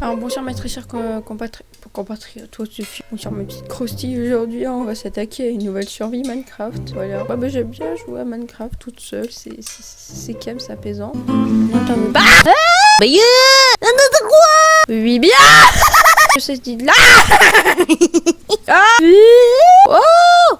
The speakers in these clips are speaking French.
Alors bonjour mes très chers compatriotes, toi suffit. Bonjour mes petites croustilles, aujourd'hui on va s'attaquer à une nouvelle survie Minecraft, voilà. Ouais bah j'aime bien jouer à Minecraft toute seule, c'est calme, c'est apaisant. J'entends le bah bah yeah n'importe quoi. Oui bien. Je sais ce dit là. Ah oui. Oh.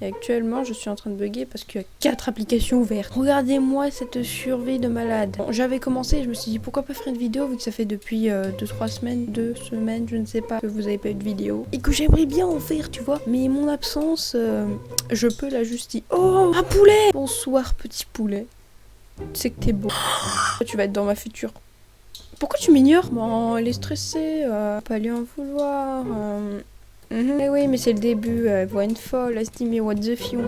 Et actuellement, je suis en train de bugger parce qu'il y a 4 applications ouvertes. Regardez-moi cette survie de malade. Bon, j'avais commencé et je me suis dit pourquoi pas faire une vidéo vu que ça fait depuis 2 semaines, je ne sais pas, que vous avez pas eu de vidéo. Et que j'aimerais bien en faire, tu vois. Mais mon absence, je peux la justifier. Oh, un poulet! Bonsoir, petit poulet. Tu sais que t'es beau. Tu vas être dans ma future. Pourquoi tu m'ignores? Bon, elle est stressée, pas lui en vouloir. Mais oui, mais c'est le début, elle voit une folle, elle se dit mais what the fion.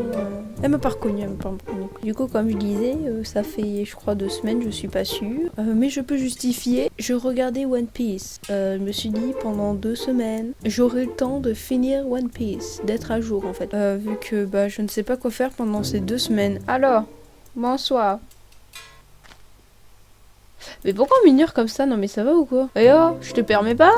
Elle m'a pas reconnue, elle m'a pas reconnue. Du coup, comme je disais, ça fait je crois 2 semaines, je suis pas sûre. Mais je peux justifier, je regardais One Piece. Je me suis dit pendant 2 semaines, j'aurai le temps de finir One Piece, d'être à jour en fait. Vu que bah je ne sais pas quoi faire pendant ces 2 semaines. Alors, bonsoir. Mais pourquoi on m'ignore comme ça? Non mais ça va ou quoi? Eh oh, je te permets pas?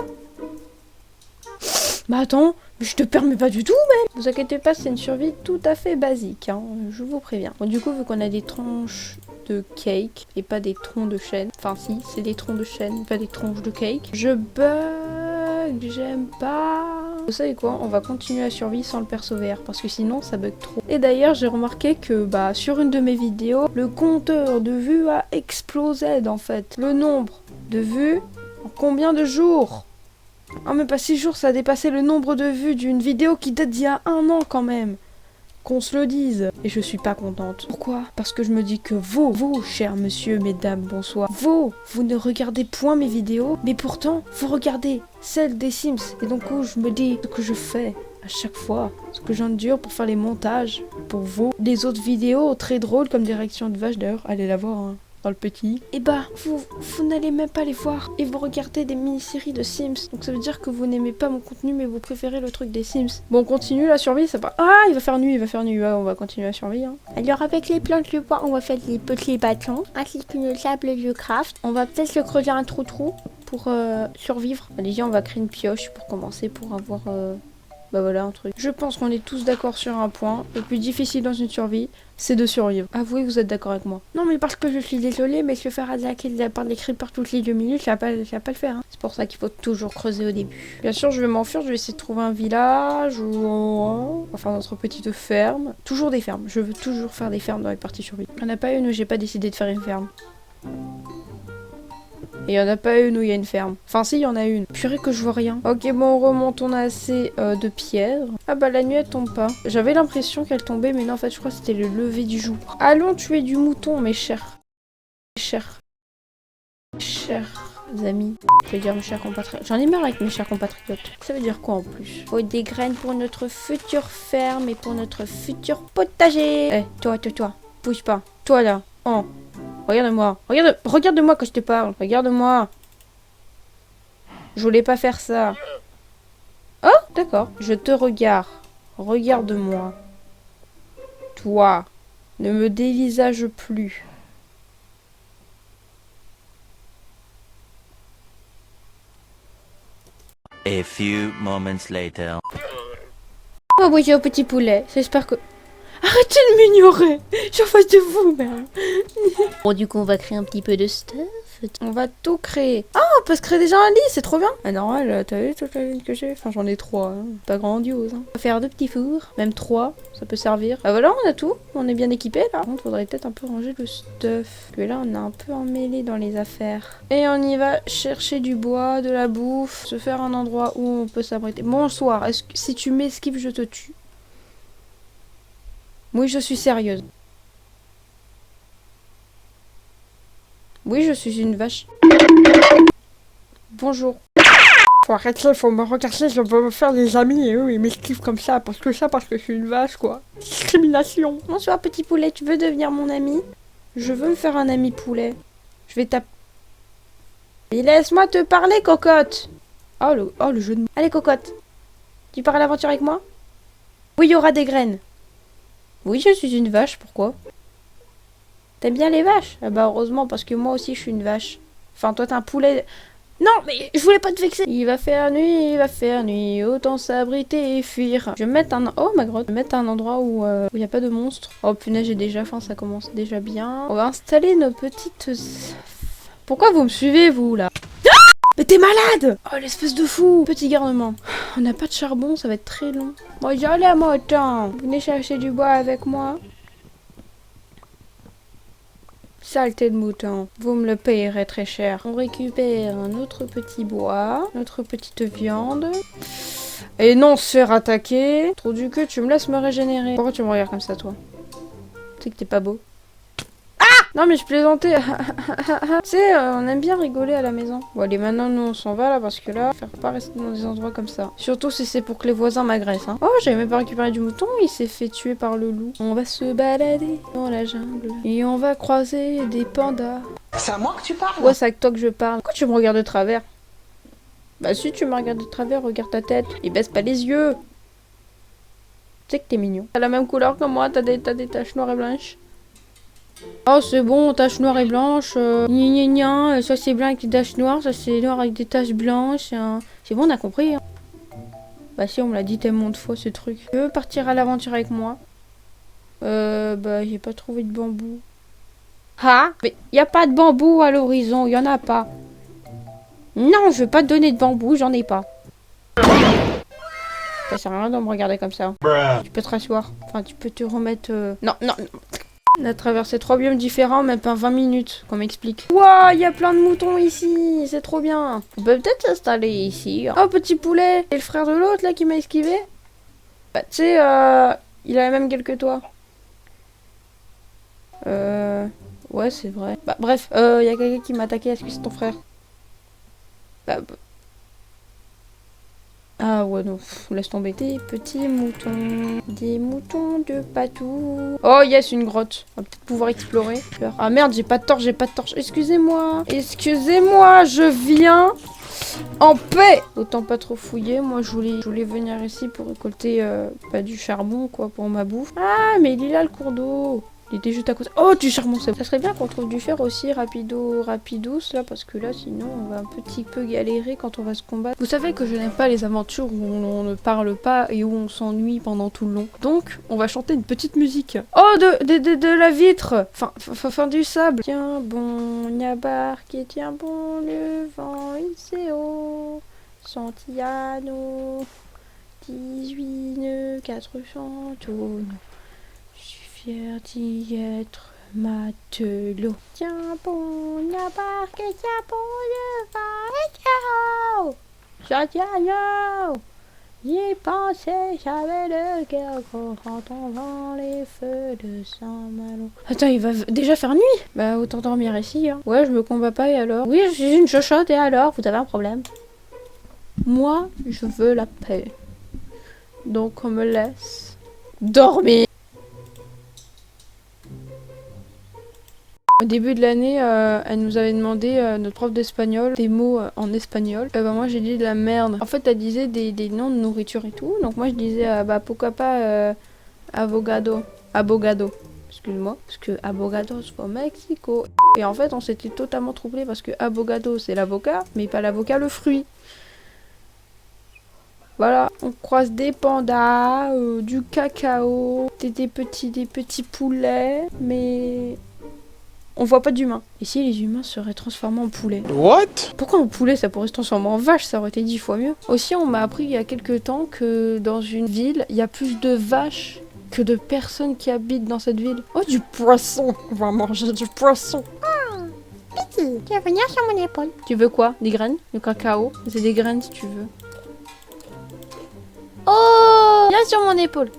Bah attends, je te permets pas du tout même. Vous inquiétez pas, c'est une survie tout à fait basique, hein, je vous préviens. Bon du coup, vu qu'on a des tranches de cake et pas des troncs de chêne, enfin si, c'est des troncs de chêne, pas des tranches de cake, je bug, j'aime pas. Vous savez quoi, on va continuer à survivre sans le perso vert parce que sinon ça bug trop. Et d'ailleurs, j'ai remarqué que bah sur une de mes vidéos, le compteur de vues a explosé en fait. Le nombre de vues en combien de jours? Oh mais pas 6 jours, ça a dépassé le nombre de vues d'une vidéo qui date d'il y a 1 an quand même. Qu'on se le dise. Et je suis pas contente. Pourquoi? Parce que je me dis que vous, chers monsieur, mesdames, bonsoir, vous ne regardez point mes vidéos, mais pourtant, vous regardez celles des Sims. Et donc, je me dis ce que je fais à chaque fois, ce que j'endure pour faire les montages pour vous. Les autres vidéos très drôles comme des réactions de vaches, d'ailleurs, allez la voir, hein. Dans le petit. Et bah, vous n'allez même pas les voir. Et vous regardez des mini-séries de Sims. Donc ça veut dire que vous n'aimez pas mon contenu, mais vous préférez le truc des Sims. Bon, on continue la survie, ça va. Ah, il va faire nuit. Ouais, on va continuer la survie. Hein. Alors, avec les plantes de bois, on va faire des petits bâtons. Ainsi que le sable de craft. On va peut-être se creuser un trou pour survivre. Déjà, on va créer une pioche pour commencer, pour avoir... Bah voilà un truc. Je pense qu'on est tous d'accord sur un point. Le plus difficile dans une survie, c'est de survivre. Avouez, vous êtes d'accord avec moi. Non mais parce que je suis désolée, mais se faire attaquer de la part des creepers toutes les 2 minutes, ça va pas le faire. Hein. C'est pour ça qu'il faut toujours creuser au début. Bien sûr, je vais m'enfuir, je vais essayer de trouver un village ou... Enfin, notre petite ferme. Toujours des fermes. Je veux toujours faire des fermes dans les parties survie. Il n'y en a pas une où j'ai pas décidé de faire une ferme. Et il y en a pas une où il y a une ferme. Enfin si, il y en a une. Purée que je vois rien. Ok, bon, on remonte, on a assez de pierres. Ah bah la nuit elle tombe pas. J'avais l'impression qu'elle tombait, mais non en fait je crois que c'était le lever du jour. Allons tuer du mouton, mes chers amis. Je vais dire mes chers compatriotes. J'en ai marre avec mes chers compatriotes. Ça veut dire quoi en plus? Faut des graines pour notre future ferme et pour notre futur potager. Eh, toi, bouge pas. Toi là. Oh. Regarde-moi. Regarde-moi quand je te parle. Regarde-moi. Je voulais pas faire ça. Oh, d'accord. Je te regarde. Regarde-moi. Toi. Ne me dévisage plus. A few moments later. Oh, bonjour petit poulet. J'espère que... Arrêtez de m'ignorer. Je suis en face de vous, même. Bon, du coup, on va créer un petit peu de stuff. On va tout créer. Ah, on peut se créer déjà un lit, c'est trop bien. Ah, normal, t'as vu toute la ligne que j'ai? Enfin, j'en ai 3. Hein. Pas grandiose. Hein. On va faire 2 petits fours. Même 3, ça peut servir. Ah, voilà, on a tout. On est bien équipé là. Par contre, faudrait peut-être un peu ranger le stuff. Parce que là, on est un peu emmêlé dans les affaires. Et on y va chercher du bois, de la bouffe. Se faire un endroit où on peut s'abriter. Bonsoir, est-ce que si tu m'esquives, je te tue? Oui, je suis sérieuse. Oui, je suis une vache. Bonjour. Faut arrêter, faut me regarder, je veux me faire des amis et eux ils m'esquivent comme ça parce que je suis une vache quoi. Discrimination. Bonsoir petit poulet, tu veux devenir mon ami? Je veux me faire un ami poulet. Je vais taper. Et laisse-moi te parler, cocotte. Oh, le jeu de mots. Allez, cocotte. Tu pars à l'aventure avec moi? Oui, il y aura des graines. Oui, je suis une vache, pourquoi? T'aimes bien les vaches? Ah bah heureusement, parce que moi aussi je suis une vache. Enfin, toi t'es un poulet... Non, mais je voulais pas te vexer. Il va faire nuit, autant s'abriter et fuir. Je vais mettre un... Oh, ma grotte. Je vais mettre un endroit où il n'y a pas de monstres. Oh, punaise, j'ai déjà faim, ça commence déjà bien. On va installer nos petites... Pourquoi vous me suivez, vous, là? Mais t'es malade! Oh, l'espèce de fou! Petit garnement. On n'a pas de charbon, ça va être très long. Bon, j'allais à moi, autant. Venez chercher du bois avec moi. Saleté de mouton, vous me le payerez très cher. On récupère un autre petit bois, notre petite viande. Et non, se faire attaquer. Trop du cul, tu me laisses me régénérer. Pourquoi tu me regardes comme ça, toi? Tu sais que t'es pas beau. Non mais je plaisantais. Tu sais, on aime bien rigoler à la maison. Bon allez, maintenant nous on s'en va là parce que là, faire pas rester dans des endroits comme ça. Surtout si c'est pour que les voisins m'agressent. Hein. Oh, j'avais même pas récupéré du mouton, il s'est fait tuer par le loup. On va se balader dans la jungle et on va croiser des pandas. C'est à moi que tu parles? Ouais, c'est avec toi que je parle. Pourquoi tu me regardes de travers? Bah si tu me regardes de travers, regarde ta tête et baisse pas les yeux. Tu sais que t'es mignon. T'as la même couleur que moi, t'as des taches noires et blanches. Oh c'est bon, taches noires et blanches, gna gna gna, ça c'est blanc avec des taches noires, ça c'est noir avec des taches blanches, c'est bon on a compris. Hein. Bah si on me l'a dit tellement de fois ce truc. Tu veux partir à l'aventure avec moi? Bah j'ai pas trouvé de bambou. Ah mais y a pas de bambou à l'horizon, y en a pas. Non je veux pas te donner de bambou, j'en ai pas. Ça sert à rien de me regarder comme ça. Tu peux te rasseoir, enfin tu peux te remettre... Non, non, non. On a traversé 3 biomes différents, même pas 20 minutes, qu'on m'explique. Ouah, il y a plein de moutons ici, c'est trop bien. On peut peut-être s'installer ici. Oh, petit poulet. Et le frère de l'autre, là, qui m'a esquivé. Bah, tu sais, il a la même gueule que toi. Ouais, c'est vrai. Bah, bref, il y a quelqu'un qui m'a attaqué, est-ce que c'est ton frère? Bah... Ah ouais, non, laisse tomber. Des petits moutons, des moutons de patou. Oh yes, une grotte. On va peut-être pouvoir explorer. Ah merde, j'ai pas de torche, Excusez-moi. Excusez-moi, je viens en paix. Autant pas trop fouiller. Moi, je voulais venir ici pour récolter du charbon, quoi, pour ma bouffe. Ah, mais il est là, le cours d'eau. Il était juste à côté. Oh, du charbon, c'est bon. Ça serait bien qu'on trouve du fer aussi rapidos, là, parce que là, sinon, on va un petit peu galérer quand on va se combattre. Vous savez que je n'aime pas les aventures où on ne parle pas et où on s'ennuie pendant tout le long. Donc, on va chanter une petite musique. Oh, de la vitre. Fin du sable. Tiens bon, la barque et tiens bon, le vent, il s'est haut. Santiano, 18 nœuds, 400 tonnes. Fier d'y être matelot. Tiens bon la barque, tiens bon le vent, et ciao! Santiano! J'y pensais, j'avais le cœur gros en tombant les feux de Saint-Malo. Attends, il va déjà faire nuit? Bah autant dormir ici, hein. Ouais, je me combats pas et alors? Oui, je suis une chochotte et alors? Vous avez un problème? Moi, je veux la paix. Donc on me laisse dormir. Au début de l'année, elle nous avait demandé, notre prof d'espagnol, des mots en espagnol. Bah moi j'ai dit de la merde. En fait elle disait des noms de nourriture et tout. Donc moi je disais, bah pourquoi pas abogado. Abogado. Excuse-moi. Parce que abogado c'est au Mexico. Et en fait on s'était totalement troublé parce que abogado c'est l'avocat, mais pas l'avocat le fruit. Voilà, on croise des pandas, du cacao, des petits poulets, mais... On voit pas d'humains. Et si les humains seraient transformés en poulet? What? Pourquoi en poulet ça pourrait se transformer en vache? Ça aurait été 10 fois mieux. Aussi, on m'a appris il y a quelques temps que dans une ville, il y a plus de vaches que de personnes qui habitent dans cette ville. Oh, du poisson! On va manger du poisson! Petit, tu veux venir sur mon épaule? Tu veux quoi? Des graines? Du cacao? C'est des graines si tu veux. Oh! Viens sur mon épaule!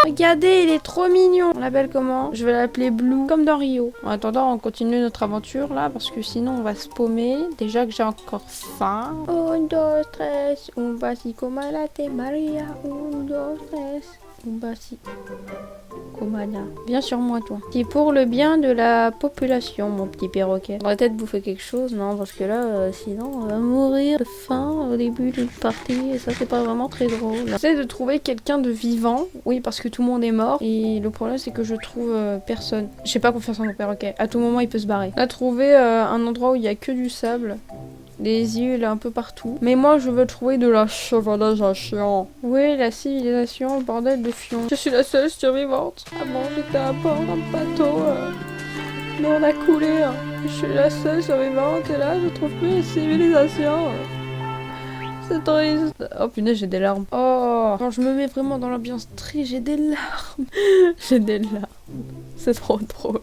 Regardez, il est trop mignon. On l'appelle comment? Je vais l'appeler Blue, comme dans Rio. En attendant, on continue notre aventure là, parce que sinon on va se paumer. Déjà que j'ai encore faim. 1, 2, 3, un basico malate Maria. 1, 2, 3. Bah si. Komana. Viens sur moi, toi. C'est pour le bien de la population, mon petit perroquet. On va peut-être bouffer quelque chose, non? Parce que là, sinon, on va mourir de faim au début d'une partie. Et ça, c'est pas vraiment très drôle. J'essaie de trouver quelqu'un de vivant. Oui, parce que tout le monde est mort. Et le problème, c'est que je trouve personne. J'ai pas confiance en mon perroquet. À tout moment, il peut se barrer. On a trouvé un endroit où il y a que du sable. Des îles un peu partout. Mais moi, je veux trouver de la civilisation. Oui, la civilisation, bordel de fion. Je suis la seule survivante. Avant, j'étais à bord d'un bateau. Mais on a coulé. Je suis la seule survivante. Et là, je trouve plus la civilisation. C'est triste. Oh punaise, j'ai des larmes. Oh, quand je me mets vraiment dans l'ambiance triste, j'ai des larmes. J'ai des larmes. C'est trop drôle.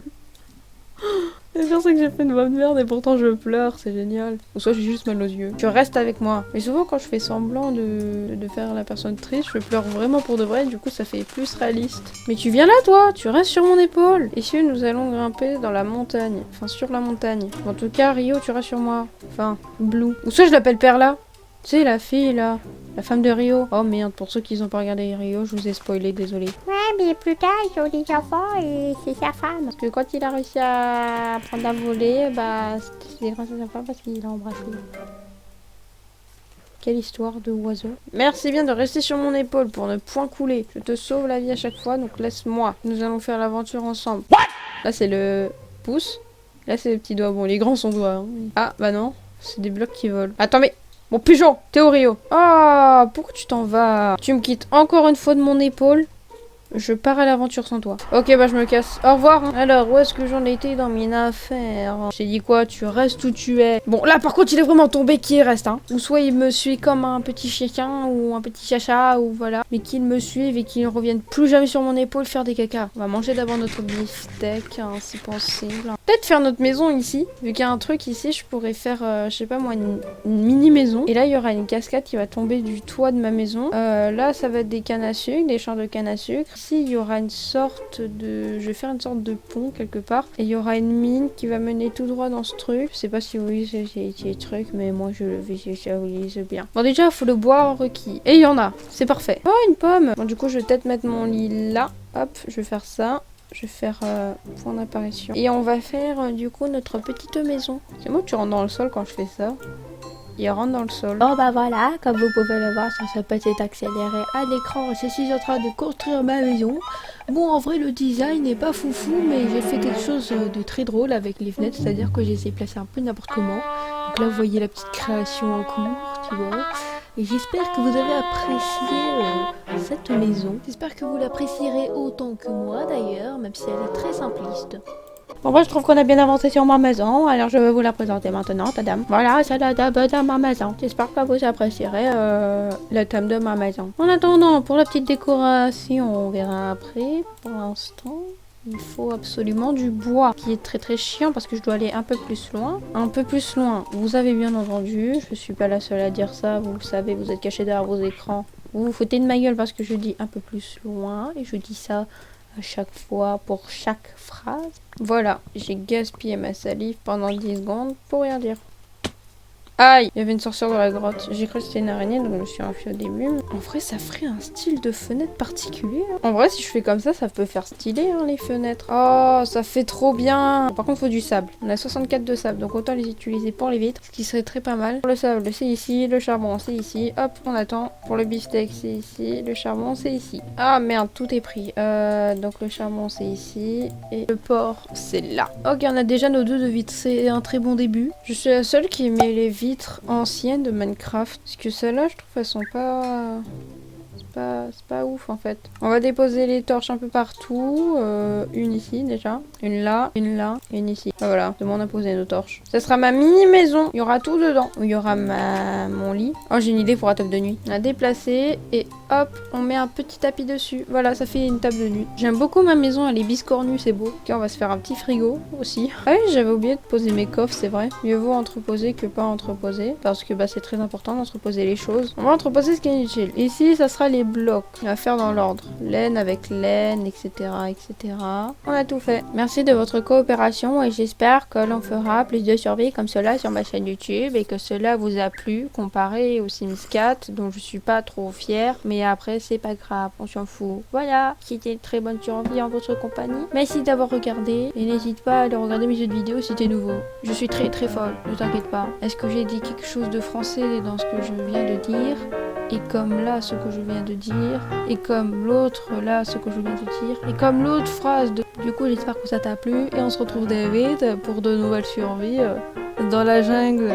Le pire c'est que j'ai fait une bonne merde et pourtant je pleure, c'est génial. Ou soit j'ai juste mal aux yeux. Tu restes avec moi. Mais souvent quand je fais semblant de faire la personne triste, je pleure vraiment pour de vrai, du coup ça fait plus réaliste. Mais tu viens là toi, tu restes sur mon épaule. Ici nous allons grimper dans la montagne. Enfin sur la montagne. En tout cas Rio tu restes sur moi. Enfin Blue. Ou soit je l'appelle Perla. Tu sais la fille là. La femme de Rio. Oh merde, pour ceux qui n'ont pas regardé Rio, je vous ai spoilé, désolé. Ouais, mais plus tard, ils ont des enfants et c'est sa femme. Parce que quand il a réussi à prendre un volet, bah c'est grâce à sa femme parce qu'il l'a embrassé. Quelle histoire de oiseau. Merci bien de rester sur mon épaule pour ne point couler. Je te sauve la vie à chaque fois, donc laisse-moi. Nous allons faire l'aventure ensemble. Là c'est le pouce. Là c'est le petit doigt. Bon, les grands sont doigts. Hein. Ah bah non, c'est des blocs qui volent. Attends mais... Mon pigeon, t'es au Rio. Ah, pourquoi tu t'en vas? Tu me quittes encore une fois de mon épaule. Je pars à l'aventure sans toi. Ok, bah je me casse. Au revoir. Hein. Alors, où est-ce que j'en étais dans mes affaires? J'ai dit quoi? Tu restes où tu es. Bon, là par contre, il est vraiment tombé qui reste. Hein. Ou soit il me suit comme un petit chien ou un petit chacha ou voilà. Mais qu'il me suive et qu'il ne revienne plus jamais sur mon épaule faire des caca. On va manger d'abord notre beefsteak, hein, si possible. Peut-être faire notre maison ici. Vu qu'il y a un truc ici, je pourrais faire, je sais pas moi, une mini maison. Et là, il y aura une cascade qui va tomber du toit de ma maison. Là, ça va être des cannes à sucre, des champs de canne à sucre. Ici, il y aura une sorte de... Je vais faire une sorte de pont quelque part. Et il y aura une mine qui va mener tout droit dans ce truc. Je sais pas si vous voyez ces trucs, mais moi, je le visualise bien. Bon, déjà, il faut le bois requis. Et il y en a. C'est parfait. Oh, une pomme. Bon, du coup, je vais peut-être mettre mon lit là. Hop, je vais faire ça. Je vais faire point d'apparition. Et on va faire du coup notre petite maison. C'est moi que tu rentres dans le sol quand je fais ça. Il rentre dans le sol. Bon bah voilà, comme vous pouvez le voir sur ce petit accéléré à l'écran, je suis en train de construire ma maison. Bon, en vrai, le design n'est pas foufou, mais j'ai fait quelque chose de très drôle avec les fenêtres, c'est-à-dire que j'ai essayé de placer un peu n'importe comment. Donc là, vous voyez la petite création en cours, tu vois. Et j'espère que vous avez apprécié cette maison. J'espère que vous l'apprécierez autant que moi d'ailleurs, même si elle est très simpliste. Bon, moi je trouve qu'on a bien avancé sur ma maison, alors je vais vous la présenter maintenant, ta dame. Voilà, c'est la dame de ma maison. J'espère que vous apprécierez la table de ma maison. En attendant, pour la petite décoration, on verra après. Pour l'instant, il faut absolument du bois, qui est très très chiant parce que je dois aller un peu plus loin. Un peu plus loin, vous avez bien entendu, je suis pas la seule à dire ça, vous le savez, vous êtes cachés derrière vos écrans. Vous vous foutez de ma gueule parce que je dis un peu plus loin, et je dis ça à chaque fois pour chaque phrase. Voilà, j'ai gaspillé ma salive pendant 10 secondes pour rien dire. Aïe, il y avait une sorcière dans la grotte. J'ai cru que c'était une araignée, donc je me suis enfuie au début. En vrai, ça ferait un style de fenêtre particulier. Hein. En vrai, si je fais comme ça peut faire stylé, hein, les fenêtres. Oh, ça fait trop bien. Par contre, il faut du sable. On a 64 de sable, donc autant les utiliser pour les vitres, ce qui serait très pas mal. Pour le sable, c'est ici. Le charbon, c'est ici. Hop, on attend. Pour le beefsteak, c'est ici. Le charbon, c'est ici. Ah merde, tout est pris. Donc le charbon, c'est ici. Et le porc, c'est là. Ok, on a déjà nos 2 de vitres. C'est un très bon début. Je suis la seule qui met les vitres anciennes de Minecraft. Parce que celles-là, je trouve elles sont pas... C'est pas ouf en fait. On va déposer les torches un peu partout. Une ici déjà. Une là, une ici. Ah, voilà, c'est bon, on a posé nos torches. Ça sera ma mini maison. Il y aura tout dedans. Il y aura mon lit. Oh, j'ai une idée pour la table de nuit. On a déplacé et hop, on met un petit tapis dessus. Voilà, ça fait une table de nuit. J'aime beaucoup ma maison, elle est biscornue, c'est beau. Ok, on va se faire un petit frigo aussi. Ah oui, j'avais oublié de poser mes coffres, c'est vrai. Mieux vaut entreposer que pas entreposer. Parce que bah, c'est très important d'entreposer les choses. On va entreposer ce qui est inutile. Ici, ça sera les les blocs. On va faire dans l'ordre. Laine avec laine, etc., etc. On a tout fait. Merci de votre coopération et j'espère que l'on fera plus de survie comme cela sur ma chaîne YouTube et que cela vous a plu comparé aux Sims 4 dont je suis pas trop fière. Mais après, c'est pas grave, on s'en fout. Voilà, c'était une très bonne survie en votre compagnie. Merci d'avoir regardé et n'hésite pas à aller regarder mes autres vidéos si t'es nouveau. Je suis très folle, ne t'inquiète pas. Est-ce que j'ai dit quelque chose de français dans ce que je viens de dire? Et comme là, ce que je viens de dire. Et comme l'autre, là, ce que je viens de dire. Et comme l'autre phrase de... Du coup, j'espère que ça t'a plu. Et on se retrouve très vite pour de nouvelles survies dans la jungle.